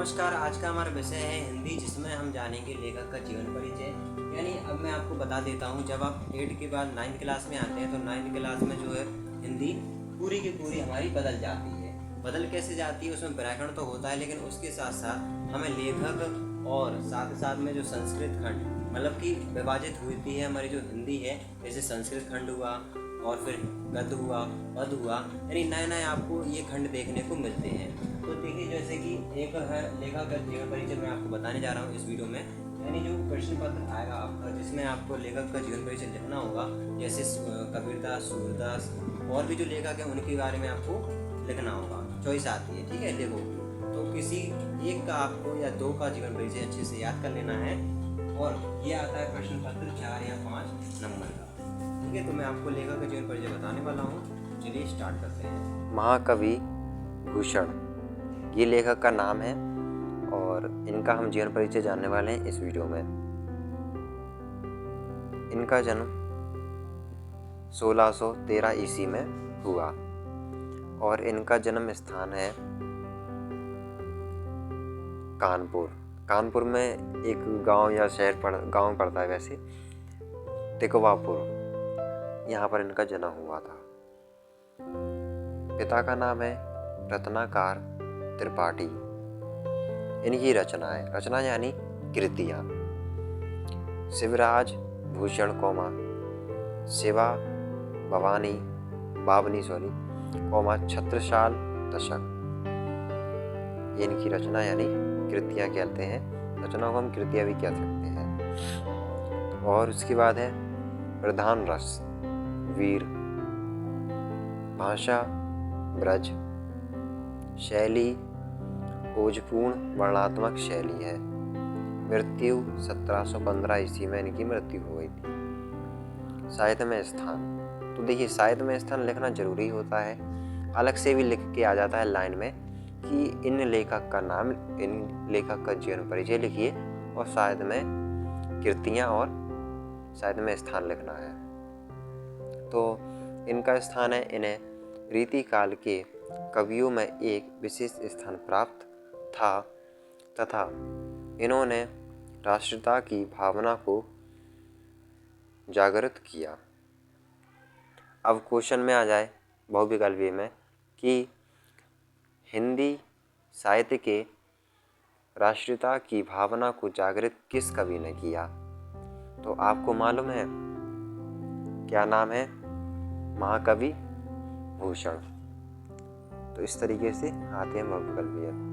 नमस्कार। आज का हमारा विषय है हिंदी, जिसमें हम जानेंगे लेखक का जीवन परिचय। यानी अब मैं आपको बता देता हूँ, जब आप 8 के बाद 9th क्लास में आते हैं तो 9th क्लास में जो है हिंदी पूरी की पूरी हमारी बदल जाती है। बदल कैसे जाती है? उसमें व्याकरण तो होता है, लेकिन उसके साथ साथ हमें लेखक और साथ साथ में जो संस्कृत खंड मतलब कि विभाजित हुई है हमारी जो हिंदी है, जैसे संस्कृत खंड हुआ और फिर गद्य हुआ, पद हुआ, यानी नए नए आपको ये खंड देखने को मिलते हैं। तो देखिए, जैसे कि एक है लेखक का जीवन परिचय मैं आपको बताने जा रहा हूँ इस वीडियो में। यानी जो प्रश्न पत्र आएगा आपका, जिसमें आपको लेखक का जीवन परिचय लिखना होगा, जैसे कबीरदास, सूरदास और भी जो लेखक हैं उनके बारे में आपको लिखना होगा। चॉइस आती है, ठीक है। देखो, तो किसी एक का आपको या दो का जीवन परिचय अच्छे से याद कर लेना है, और ये आता है प्रश्न पत्र 4 या 5 नंबर का, ठीक है। तो मैं आपको लेखक का जीवन परिचय बताने वाला हूँ। चलिए स्टार्ट करते हैं। महाकवि भूषण ये लेखक का नाम है और इनका हम जीवन परिचय जानने वाले हैं इस वीडियो में। इनका जन्म 1613 ईस्वी में हुआ और इनका जन्म स्थान है कानपुर। कानपुर में एक गांव या शहर गांव पड़ता है वैसे, तिकवापुर, यहाँ पर इनका जन्म हुआ था। पिता का नाम है रत्नाकर त्रिपाठी। इनकी रचना यानी कृतियाँ: शिवराज भूषण शिवा बावनी छत्रसाल दशक। ये इनकी रचना यानी कृतियाँ कहते हैं। रचना को हम कृतियाँ भी कह सकते हैं। और उसके बाद है प्रधान रस वीर, भाषा ब्रज, शैली ओजपूर्ण वर्णात्मक शैली है। मृत्यु 1715 ईस्वी में इनकी मृत्यु हो गई थी। साहित्य में स्थान, तो देखिए साहित्य में स्थान लिखना जरूरी होता है। अलग से भी लिख के आ जाता है लाइन में कि इन लेखक का नाम, इन लेखक का जीवन परिचय लिखिए और साहित्य में कृतियाँ और साहित्य में स्थान लिखना है। तो इनका स्थान है, इन्हें रीतिकाल के कवियों में एक विशेष स्थान प्राप्त था तथा इन्होंने राष्ट्रीयता की भावना को जागृत किया। अब क्वेश्चन में आ जाए बहुविकल्पीय में कि हिंदी साहित्य के राष्ट्रीयता की भावना को जागृत किस कवि ने किया? तो आपको मालूम है क्या नाम है? महाकवि भूषण। तो इस तरीके से आते हैं बहुविकल्पीय।